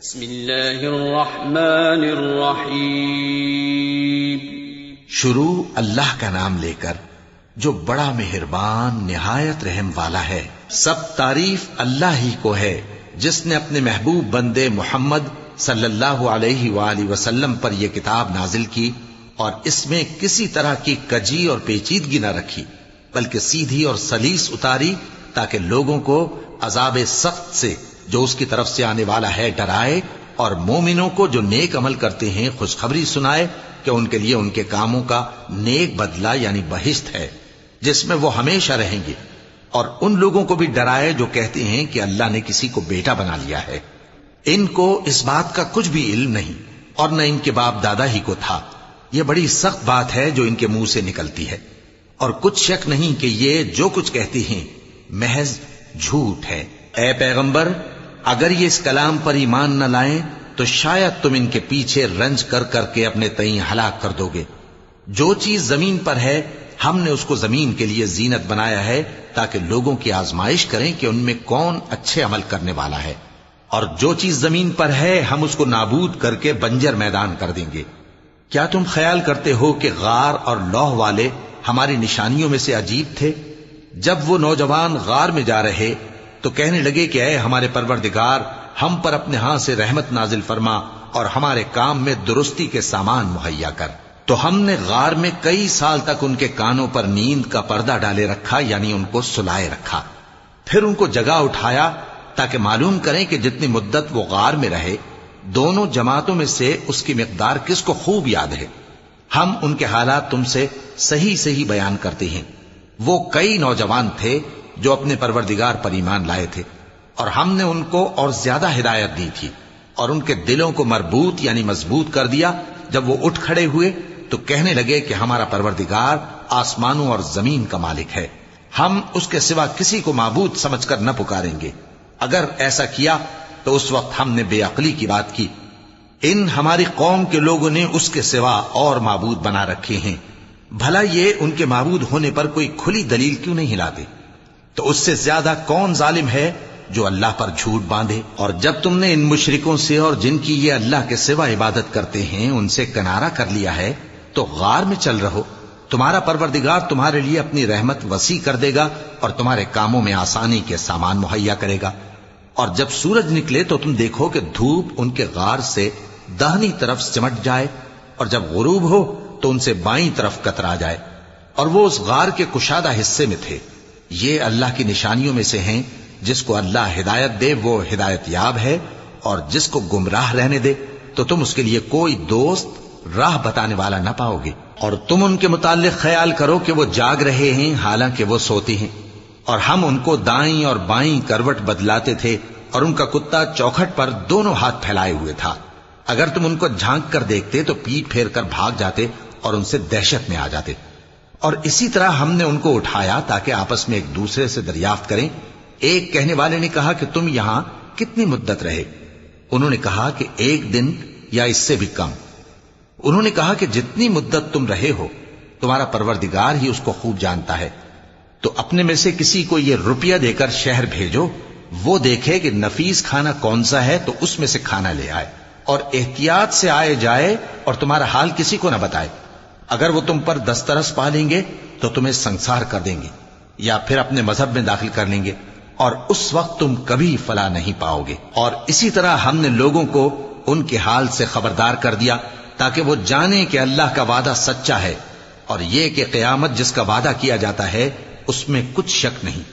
بسم اللہ الرحمن الرحیم۔ شروع اللہ کا نام لے کر جو بڑا مہربان نہایت رحم والا ہے۔ سب تعریف اللہ ہی کو ہے جس نے اپنے محبوب بندے محمد صلی اللہ علیہ وآلہ وسلم پر یہ کتاب نازل کی اور اس میں کسی طرح کی کجی اور پیچیدگی نہ رکھی، بلکہ سیدھی اور سلیس اتاری تاکہ لوگوں کو عذاب سخت سے جو اس کی طرف سے آنے والا ہے ڈرائے، اور مومنوں کو جو نیک عمل کرتے ہیں خوشخبری سنائے کہ ان کے لیے ان کے کاموں کا نیک بدلہ یعنی بہشت ہے جس میں وہ ہمیشہ رہیں گے، اور ان لوگوں کو بھی ڈرائے جو کہتے ہیں کہ اللہ نے کسی کو بیٹا بنا لیا ہے۔ ان کو اس بات کا کچھ بھی علم نہیں اور نہ ان کے باپ دادا ہی کو تھا۔ یہ بڑی سخت بات ہے جو ان کے منہ سے نکلتی ہے، اور کچھ شک نہیں کہ یہ جو کچھ کہتے ہیں محض جھوٹ ہے۔ اے پیغمبر، اگر یہ اس کلام پر ایمان نہ لائیں تو شاید تم ان کے پیچھے رنج کر کر کے اپنے تئیں ہلاک کر دو گے۔ جو چیز زمین پر ہے ہم نے اس کو زمین کے لیے زینت بنایا ہے تاکہ لوگوں کی آزمائش کریں کہ ان میں کون اچھے عمل کرنے والا ہے، اور جو چیز زمین پر ہے ہم اس کو نابود کر کے بنجر میدان کر دیں گے۔ کیا تم خیال کرتے ہو کہ غار اور لوح والے ہماری نشانیوں میں سے عجیب تھے؟ جب وہ نوجوان غار میں جا رہے تو کہنے لگے کہ اے ہمارے پروردگار، ہم پر اپنے ہاں سے رحمت نازل فرما اور ہمارے کام میں درستی کے سامان مہیا کر۔ تو ہم نے غار میں کئی سال تک ان کے کانوں پر نیند کا پردہ ڈالے رکھا، یعنی ان کو سلائے رکھا، پھر ان کو جگا اٹھایا تاکہ معلوم کریں کہ جتنی مدت وہ غار میں رہے دونوں جماعتوں میں سے اس کی مقدار کس کو خوب یاد ہے۔ ہم ان کے حالات تم سے صحیح صحیح بیان کرتے ہیں۔ وہ کئی نوجوان تھے جو اپنے پروردگار پر ایمان لائے تھے، اور ہم نے ان کو اور زیادہ ہدایت دی تھی، اور ان کے دلوں کو مربوط یعنی مضبوط کر دیا۔ جب وہ اٹھ کھڑے ہوئے تو کہنے لگے کہ ہمارا پروردگار آسمانوں اور زمین کا مالک ہے، ہم اس کے سوا کسی کو معبود سمجھ کر نہ پکاریں گے۔ اگر ایسا کیا تو اس وقت ہم نے بے عقلی کی بات کی۔ ان ہماری قوم کے لوگوں نے اس کے سوا اور معبود بنا رکھے ہیں، بھلا یہ ان کے معبود ہونے پر کوئی کھلی دلیل کیوں نہیں ہلاتے؟ تو اس سے زیادہ کون ظالم ہے جو اللہ پر جھوٹ باندھے؟ اور جب تم نے ان مشرکوں سے اور جن کی یہ اللہ کے سوا عبادت کرتے ہیں ان سے کنارہ کر لیا ہے تو غار میں چل رہو، تمہارا پروردگار تمہارے لیے اپنی رحمت وسیع کر دے گا اور تمہارے کاموں میں آسانی کے سامان مہیا کرے گا۔ اور جب سورج نکلے تو تم دیکھو کہ دھوپ ان کے غار سے داہنی طرف سمٹ جائے، اور جب غروب ہو تو ان سے بائیں طرف کترا جائے، اور وہ اس غار کے کشادہ حصے میں تھے۔ یہ اللہ کی نشانیوں میں سے ہیں، جس کو اللہ ہدایت دے وہ ہدایت یاب ہے، اور جس کو گمراہ رہنے دے تو تم اس کے لیے کوئی دوست راہ بتانے والا نہ پاؤ گے۔ اور تم ان کے متعلق خیال کرو کہ وہ جاگ رہے ہیں حالانکہ وہ سوتے ہیں، اور ہم ان کو دائیں اور بائیں کروٹ بدلاتے تھے، اور ان کا کتا چوکھٹ پر دونوں ہاتھ پھیلائے ہوئے تھا۔ اگر تم ان کو جھانک کر دیکھتے تو پیٹ پھیر کر بھاگ جاتے اور ان سے دہشت میں آ جاتے۔ اور اسی طرح ہم نے ان کو اٹھایا تاکہ آپس میں ایک دوسرے سے دریافت کریں۔ ایک کہنے والے نے کہا کہ تم یہاں کتنی مدت رہے؟ انہوں نے کہا کہ 1 دن یا اس سے بھی کم۔ انہوں نے کہا کہ جتنی مدت تم رہے ہو تمہارا پروردگار ہی اس کو خوب جانتا ہے، تو اپنے میں سے کسی کو یہ روپیہ دے کر شہر بھیجو، وہ دیکھے کہ نفیس کھانا کون سا ہے تو اس میں سے کھانا لے آئے، اور احتیاط سے آئے جائے اور تمہارا حال کسی کو نہ بتائے۔ اگر وہ تم پر دسترس پا لیں گے تو تمہیں سنسار کر دیں گے یا پھر اپنے مذہب میں داخل کر لیں گے، اور اس وقت تم کبھی فلاح نہیں پاؤ گے۔ اور اسی طرح ہم نے لوگوں کو ان کے حال سے خبردار کر دیا تاکہ وہ جانیں کہ اللہ کا وعدہ سچا ہے، اور یہ کہ قیامت جس کا وعدہ کیا جاتا ہے اس میں کچھ شک نہیں۔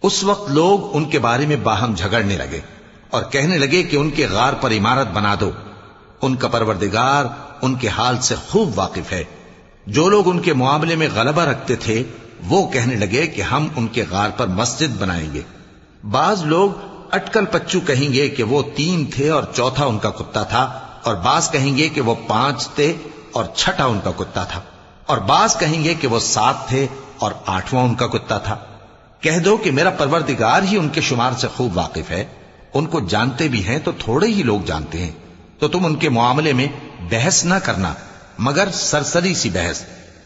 اس وقت لوگ ان کے بارے میں باہم جھگڑنے لگے اور کہنے لگے کہ ان کے غار پر عمارت بنا دو۔ ان کا پروردگار ان کے حال سے خوب واقف ہے۔ جو لوگ ان کے معاملے میں غلبہ رکھتے تھے وہ کہنے لگے کہ ہم ان کے غار پر مسجد بنائیں گے۔ بعض لوگ اٹکل پچو کہیں گے کہ وہ 3 تھے اور چوتھا ان کا کتا تھا، اور بعض کہیں گے کہ وہ 5 تھے اور چھٹا ان کا کتا تھا، اور بعض کہیں گے کہ وہ 7 تھے اور 8واں ان کا کتا تھا۔ کہہ دو کہ میرا پروردگار ہی ان کے شمار سے خوب واقف ہے، ان کو جانتے بھی ہیں تو تھوڑے ہی لوگ جانتے ہیں۔ تو تم ان کے معاملے میں بحث نہ کرنا مگر سرسری سی بحث،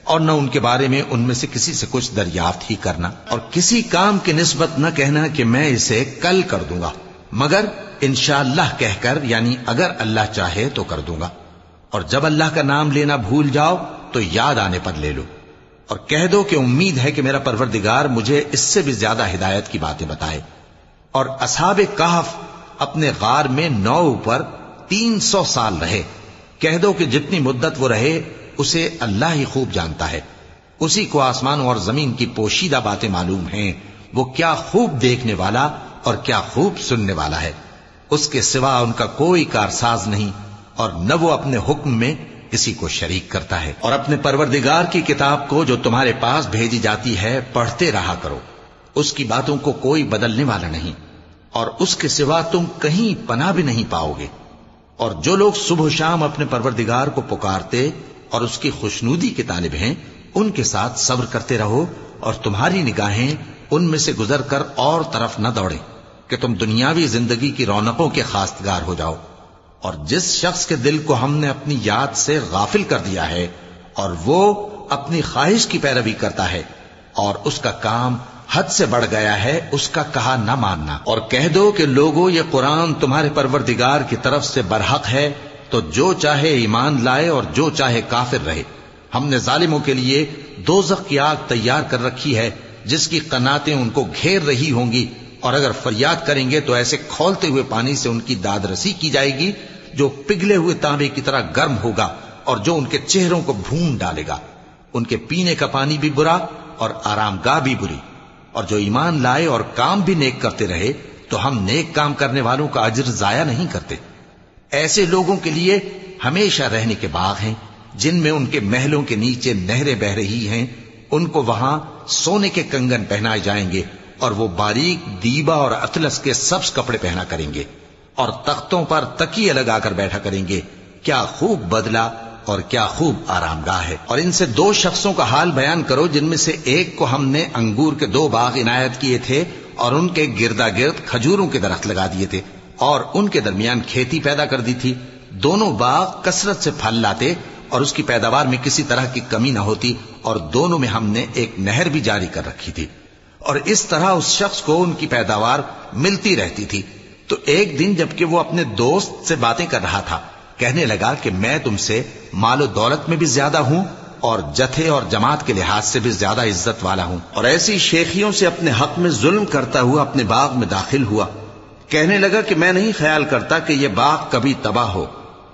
اور نہ ان کے بارے میں ان میں سے کسی سے کچھ دریافت ہی کرنا، اور کسی کام کی نسبت نہ کہنا کہ میں اسے کل کر دوں گا، مگر انشاءاللہ کہہ کر، یعنی اگر اللہ چاہے تو کر دوں گا، اور جب اللہ کا نام لینا بھول جاؤ تو یاد آنے پر لے لو، اور کہہ دو کہ امید ہے کہ میرا پروردگار مجھے اس سے بھی زیادہ ہدایت کی باتیں بتائے۔ اور اصحاب کہف اپنے غار میں 9 اوپر 300 سال رہے۔ کہہ دو کہ جتنی مدت وہ رہے اسے اللہ ہی خوب جانتا ہے، اسی کو آسمانوں اور زمین کی پوشیدہ باتیں معلوم ہیں، وہ کیا خوب دیکھنے والا اور کیا خوب سننے والا ہے۔ اس کے سوا ان کا کوئی کارساز نہیں، اور نہ وہ اپنے حکم میں کسی کو شریک کرتا ہے۔ اور اپنے پروردگار کی کتاب کو جو تمہارے پاس بھیجی جاتی ہے پڑھتے رہا کرو، اس کی باتوں کو کوئی بدلنے والا نہیں، اور اس کے سوا تم کہیں پناہ بھی نہیں پاؤ گے۔ اور جو لوگ صبح و شام اپنے پروردگار کو پکارتے اور اس کی خوشنودی کے طالب ہیں، ان کے ساتھ صبر کرتے رہو، اور تمہاری نگاہیں ان میں سے گزر کر اور طرف نہ دوڑیں کہ تم دنیاوی زندگی کی رونقوں کے خواستگار ہو جاؤ۔ اور جس شخص کے دل کو ہم نے اپنی یاد سے غافل کر دیا ہے اور وہ اپنی خواہش کی پیروی کرتا ہے اور اس کا کام حد سے بڑھ گیا ہے، اس کا کہا نہ ماننا۔ اور کہہ دو کہ لوگوں، یہ قرآن تمہارے پروردگار کی طرف سے برحق ہے، تو جو چاہے ایمان لائے اور جو چاہے کافر رہے۔ ہم نے ظالموں کے لیے دوزخ کی آگ تیار کر رکھی ہے جس کی قناتیں ان کو گھیر رہی ہوں گی، اور اگر فریاد کریں گے تو ایسے کھولتے ہوئے پانی سے ان کی داد رسی کی جائے گی جو پگھلے ہوئے تانبے کی طرح گرم ہوگا، اور جو ان کے چہروں کو بھون ڈالے گا۔ ان کے پینے کا پانی بھی برا اور آرام گاہ بھی بری۔ اور جو ایمان لائے اور کام بھی نیک کرتے رہے تو ہم نیک کام کرنے والوں کا اجر ضائع نہیں کرتے۔ ایسے لوگوں کے لیے ہمیشہ رہنے کے باغ ہیں جن میں ان کے محلوں کے نیچے نہریں بہ رہی ہیں، ان کو وہاں سونے کے کنگن پہنائے جائیں گے، اور وہ باریک دیبا اور اطلس کے سبز کپڑے پہنا کریں گے، اور تختوں پر تکیے لگا کر بیٹھا کریں گے۔ کیا خوب بدلہ اور کیا خوب آرام گاہ ہے۔ اور ان سے 2 شخصوں کا حال بیان کرو جن میں سے ایک کو ہم نے انگور کے 2 باغ عنایت کیے تھے اور ان کے گردا گرد کھجوروں کے درخت لگا دیے تھے، اور ان کے درمیان کھیتی پیدا کر دی تھی۔ دونوں باغ کثرت سے پھل لاتے اور اس کی پیداوار میں کسی طرح کی کمی نہ ہوتی، اور دونوں میں ہم نے ایک نہر بھی جاری کر رکھی تھی، اور اس طرح اس شخص کو ان کی پیداوار ملتی رہتی تھی۔ تو ایک دن جبکہ وہ اپنے دوست سے باتیں کر رہا تھا، کہنے لگا کہ میں تم سے مال و دولت میں بھی زیادہ ہوں اور جتھے اور جماعت کے لحاظ سے بھی زیادہ عزت والا ہوں۔ اور ایسی شیخیوں سے اپنے حق میں ظلم کرتا ہوا اپنے باغ میں داخل ہوا۔ کہنے لگا کہ میں نہیں خیال کرتا کہ یہ باغ کبھی تباہ ہو،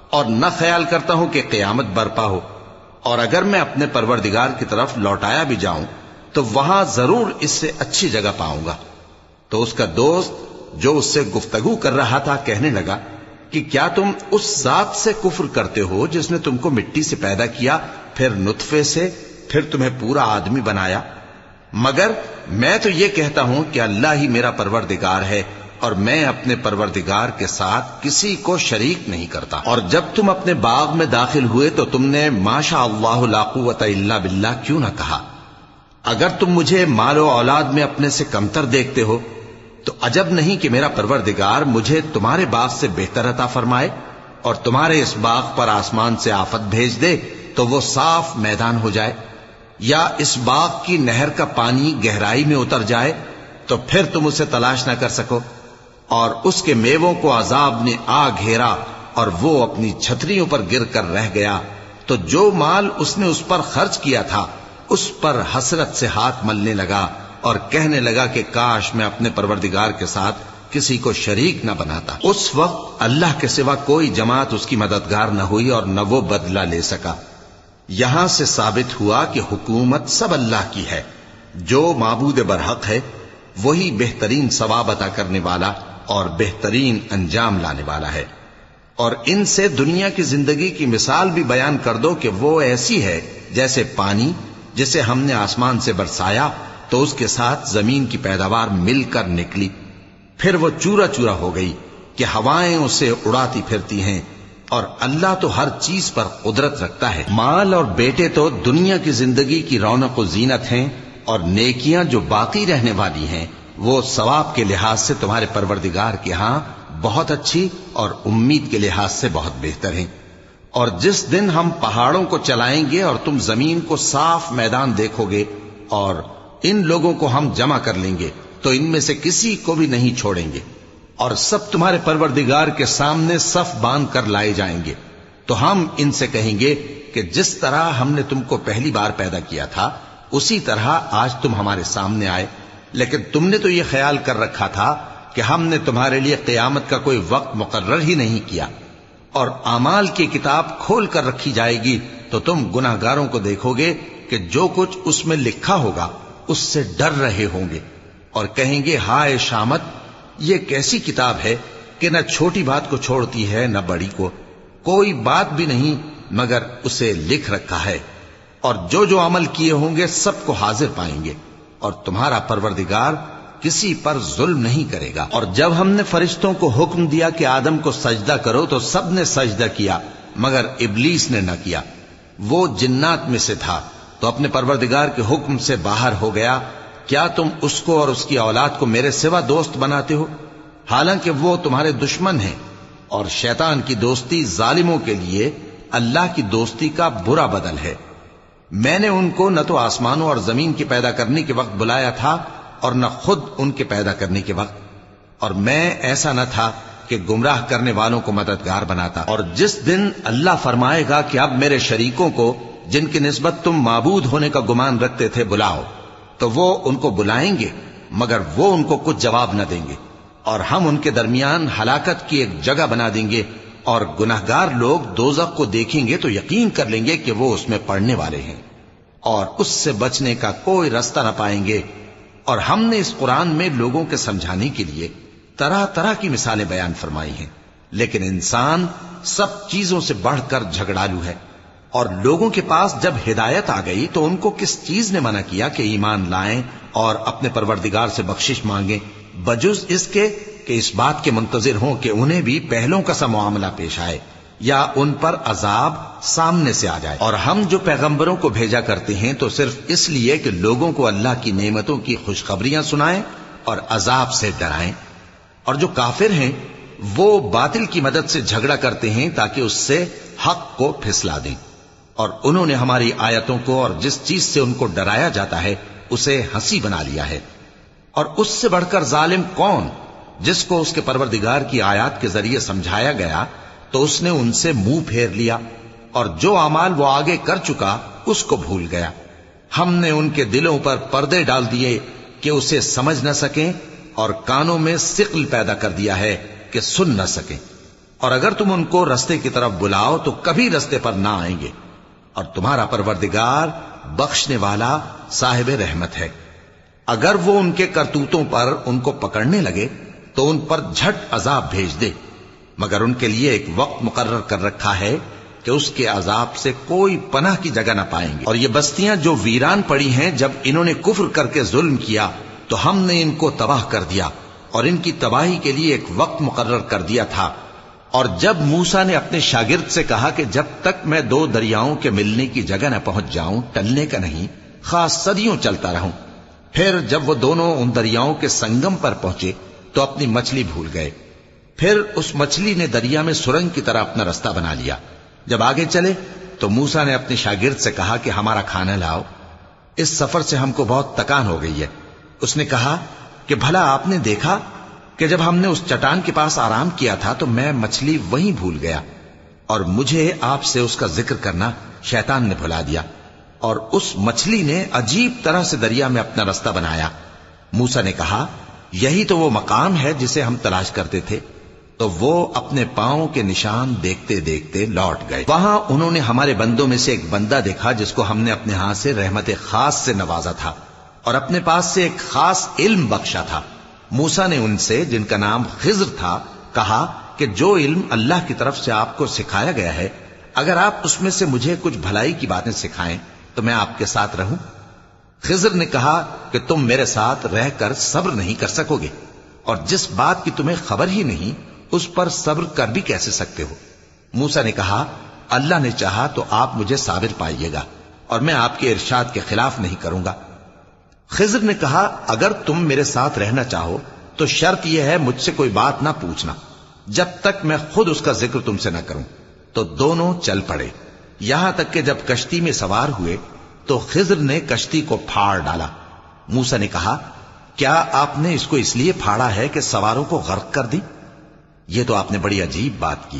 اور نہ خیال کرتا ہوں کہ قیامت برپا ہو، اور اگر میں اپنے پروردگار کی طرف لوٹایا بھی جاؤں تو وہاں ضرور اس سے اچھی جگہ پاؤں گا۔ تو اس کا دوست جو اس سے گفتگو کر رہا تھا کہنے لگا کہ کیا تم اس ذات سے کفر کرتے ہو جس نے تم کو مٹی سے پیدا کیا، پھر نطفے سے، پھر تمہیں پورا آدمی بنایا؟ مگر میں تو یہ کہتا ہوں کہ اللہ ہی میرا پروردگار ہے، اور میں اپنے پروردگار کے ساتھ کسی کو شریک نہیں کرتا۔ اور جب تم اپنے باغ میں داخل ہوئے تو تم نے ما شاء اللہ لا قوت الا باللہ کیوں نہ کہا؟ اگر تم مجھے مال و اولاد میں اپنے سے کمتر دیکھتے ہو تو عجب نہیں کہ میرا پروردگار مجھے تمہارے باغ سے بہتر عطا فرمائے، اور تمہارے اس باغ پر آسمان سے آفت بھیج دے تو وہ صاف میدان ہو جائے، یا اس باغ کی نہر کا پانی گہرائی میں اتر جائے تو پھر تم اسے تلاش نہ کر سکو، اور اس کے میووں کو عذاب نے آ گھیرا اور وہ اپنی چھتریوں پر گر کر رہ گیا، تو جو مال اس نے اس پر خرچ کیا تھا اس پر حسرت سے ہاتھ ملنے لگا اور کہنے لگا کہ کاش میں اپنے پروردگار کے ساتھ کسی کو شریک نہ بناتا۔ اس وقت اللہ کے سوا کوئی جماعت اس کی مددگار نہ ہوئی اور نہ وہ بدلہ لے سکا۔ یہاں سے ثابت ہوا کہ حکومت سب اللہ کی ہے، جو معبود برحق ہے وہی بہترین ثواب عطا کرنے والا اور بہترین انجام لانے والا ہے۔ اور ان سے دنیا کی زندگی کی مثال بھی بیان کر دو کہ وہ ایسی ہے جیسے پانی جسے ہم نے آسمان سے برسایا تو اس کے ساتھ زمین کی پیداوار مل کر نکلی، پھر وہ چورا چورا ہو گئی کہ ہوائیں اسے اڑاتی پھرتی ہیں، اور اللہ تو ہر چیز پر قدرت رکھتا ہے۔ مال اور بیٹے تو دنیا کی زندگی کی رونق و زینت ہیں، اور نیکیاں جو باقی رہنے والی ہیں وہ ثواب کے لحاظ سے تمہارے پروردگار کے ہاں بہت اچھی اور امید کے لحاظ سے بہت بہتر ہیں۔ اور جس دن ہم پہاڑوں کو چلائیں گے اور تم زمین کو صاف میدان دیکھو گے، اور ان لوگوں کو ہم جمع کر لیں گے تو ان میں سے کسی کو بھی نہیں چھوڑیں گے، اور سب تمہارے پروردگار کے سامنے صف باندھ کر لائے جائیں گے، تو ہم ان سے کہیں گے کہ جس طرح ہم نے تم کو پہلی بار پیدا کیا تھا اسی طرح آج تم ہمارے سامنے آئے، لیکن تم نے تو یہ خیال کر رکھا تھا کہ ہم نے تمہارے لیے قیامت کا کوئی وقت مقرر ہی نہیں کیا، اور اعمال کی کتاب کھول کر رکھی جائے گی تو تم گناہگاروں کو دیکھو گے کہ جو کچھ اس میں لکھا ہوگا اس سے ڈر رہے ہوں گے، اور کہیں گے ہائے شامت، یہ کیسی کتاب ہے کہ نہ چھوٹی بات کو چھوڑتی ہے نہ بڑی کو، کوئی بات بھی نہیں مگر اسے لکھ رکھا ہے، اور جو جو عمل کیے ہوں گے سب کو حاضر پائیں گے، اور تمہارا پروردگار کسی پر ظلم نہیں کرے گا۔ اور جب ہم نے فرشتوں کو حکم دیا کہ آدم کو سجدہ کرو تو سب نے سجدہ کیا مگر ابلیس نے نہ کیا، وہ جنات میں سے تھا تو اپنے پروردگار کے حکم سے باہر ہو گیا۔ کیا تم اس کو اور اس کی اولاد کو میرے سوا دوست بناتے ہو، حالانکہ وہ تمہارے دشمن ہیں، اور شیطان کی دوستی ظالموں کے لیے اللہ کی دوستی کا برا بدل ہے۔ میں نے ان کو نہ تو آسمانوں اور زمین کے پیدا کرنے کے وقت بلایا تھا اور نہ خود ان کے پیدا کرنے کے وقت، اور میں ایسا نہ تھا کہ گمراہ کرنے والوں کو مددگار بناتا۔ اور جس دن اللہ فرمائے گا کہ اب میرے شریکوں کو جن کی نسبت تم معبود ہونے کا گمان رکھتے تھے بلاؤ، تو وہ ان کو بلائیں گے مگر وہ ان کو کچھ جواب نہ دیں گے، اور ہم ان کے درمیان ہلاکت کی ایک جگہ بنا دیں گے، اور گناہگار لوگ دوزخ کو دیکھیں گے تو یقین کر لیں گے کہ وہ اس میں پڑنے والے ہیں، اور اس سے بچنے کا کوئی راستہ نہ پائیں گے۔ اور ہم نے اس قرآن میں لوگوں کے سمجھانے کے لیے طرح طرح کی مثالیں بیان فرمائی ہیں، لیکن انسان سب چیزوں سے بڑھ کر جھگڑالو ہے، اور لوگوں کے پاس جب ہدایت آ گئی تو ان کو کس چیز نے منع کیا کہ ایمان لائیں اور اپنے پروردگار سے بخشش مانگیں، بجز اس کے کہ اس بات کے منتظر ہوں کہ انہیں بھی پہلوں کا سا معاملہ پیش آئے یا ان پر عذاب سامنے سے آ جائے۔ اور ہم جو پیغمبروں کو بھیجا کرتے ہیں تو صرف اس لیے کہ لوگوں کو اللہ کی نعمتوں کی خوشخبریاں سنائیں اور عذاب سے ڈرائیں، اور جو کافر ہیں وہ باطل کی مدد سے جھگڑا کرتے ہیں تاکہ اس سے حق کو پھسلا دیں، اور انہوں نے ہماری آیتوں کو اور جس چیز سے ان کو ڈرایا جاتا ہے اسے ہنسی بنا لیا ہے۔ اور اس سے بڑھ کر ظالم کون، جس کو اس کے پروردگار کی آیات کے ذریعے سمجھایا گیا تو اس نے ان سے منہ پھیر لیا، اور جو اعمال وہ آگے کر چکا اس کو بھول گیا۔ ہم نے ان کے دلوں پر پردے ڈال دیے کہ اسے سمجھ نہ سکیں، اور کانوں میں ثقل پیدا کر دیا ہے کہ سن نہ سکیں، اور اگر تم ان کو رستے کی طرف بلاؤ تو کبھی رستے پر نہ آئیں گے، اور تمہارا پروردگار بخشنے والا صاحب رحمت ہے۔ اگر وہ ان کے کرتوتوں پر ان کو پکڑنے لگے تو ان پر جھٹ عذاب بھیج دے، مگر ان کے لیے ایک وقت مقرر کر رکھا ہے کہ اس کے عذاب سے کوئی پناہ کی جگہ نہ پائیں گے۔ اور یہ بستیاں جو ویران پڑی ہیں، جب انہوں نے کفر کر کے ظلم کیا تو ہم نے ان کو تباہ کر دیا، اور ان کی تباہی کے لیے ایک وقت مقرر کر دیا تھا۔ اور جب موسیٰ نے اپنے شاگرد سے کہا کہ جب تک میں دو دریاؤں کے ملنے کی جگہ نہ پہنچ جاؤں ٹلنے کا نہیں، خاص صدیوں چلتا رہوں، پھر جب وہ دونوں ان دریاؤں کے سنگم پر پہنچے تو اپنی مچھلی بھول گئے، پھر اس مچھلی نے دریا میں سرنگ کی طرح اپنا رستہ بنا لیا۔ جب آگے چلے تو موسیٰ نے اپنے شاگرد سے کہا کہ ہمارا کھانا لاؤ، اس سفر سے ہم کو بہت تکان ہو گئی ہے۔ اس نے کہا کہ بھلا آپ نے دیکھا کہ جب ہم نے اس چٹان کے پاس آرام کیا تھا تو میں مچھلی وہیں بھول گیا، اور مجھے آپ سے اس کا ذکر کرنا شیطان نے بھلا دیا، اور اس مچھلی نے عجیب طرح سے دریا میں اپنا رستہ بنایا۔ موسیٰ نے کہا یہی تو وہ مقام ہے جسے ہم تلاش کرتے تھے، تو وہ اپنے پاؤں کے نشان دیکھتے دیکھتے لوٹ گئے۔ وہاں انہوں نے ہمارے بندوں میں سے ایک بندہ دیکھا جس کو ہم نے اپنے ہاتھ سے رحمت خاص سے نوازا تھا اور اپنے پاس سے ایک خاص علم بخشا تھا۔ موسیٰ نے ان سے جن کا نام خضر تھا کہا کہ جو علم اللہ کی طرف سے آپ کو سکھایا گیا ہے، اگر آپ اس میں سے مجھے کچھ بھلائی کی باتیں سکھائیں تو میں آپ کے ساتھ رہوں۔ خضر نے کہا کہ تم میرے ساتھ رہ کر صبر نہیں کر سکو گے، اور جس بات کی تمہیں خبر ہی نہیں اس پر صبر کر بھی کیسے سکتے ہو؟ موسیٰ نے کہا اللہ نے چاہا تو آپ مجھے صابر پائیے گا، اور میں آپ کے ارشاد کے خلاف نہیں کروں گا۔ خضر نے کہا اگر تم میرے ساتھ رہنا چاہو تو شرط یہ ہے مجھ سے کوئی بات نہ پوچھنا جب تک میں خود اس کا ذکر تم سے نہ کروں۔ تو دونوں چل پڑے، یہاں تک کہ جب کشتی میں سوار ہوئے تو خضر نے کشتی کو پھاڑ ڈالا۔ موسیٰ نے کہا کیا آپ نے اس کو اس لیے پھاڑا ہے کہ سواروں کو غرق کر دی؟ یہ تو آپ نے بڑی عجیب بات کی۔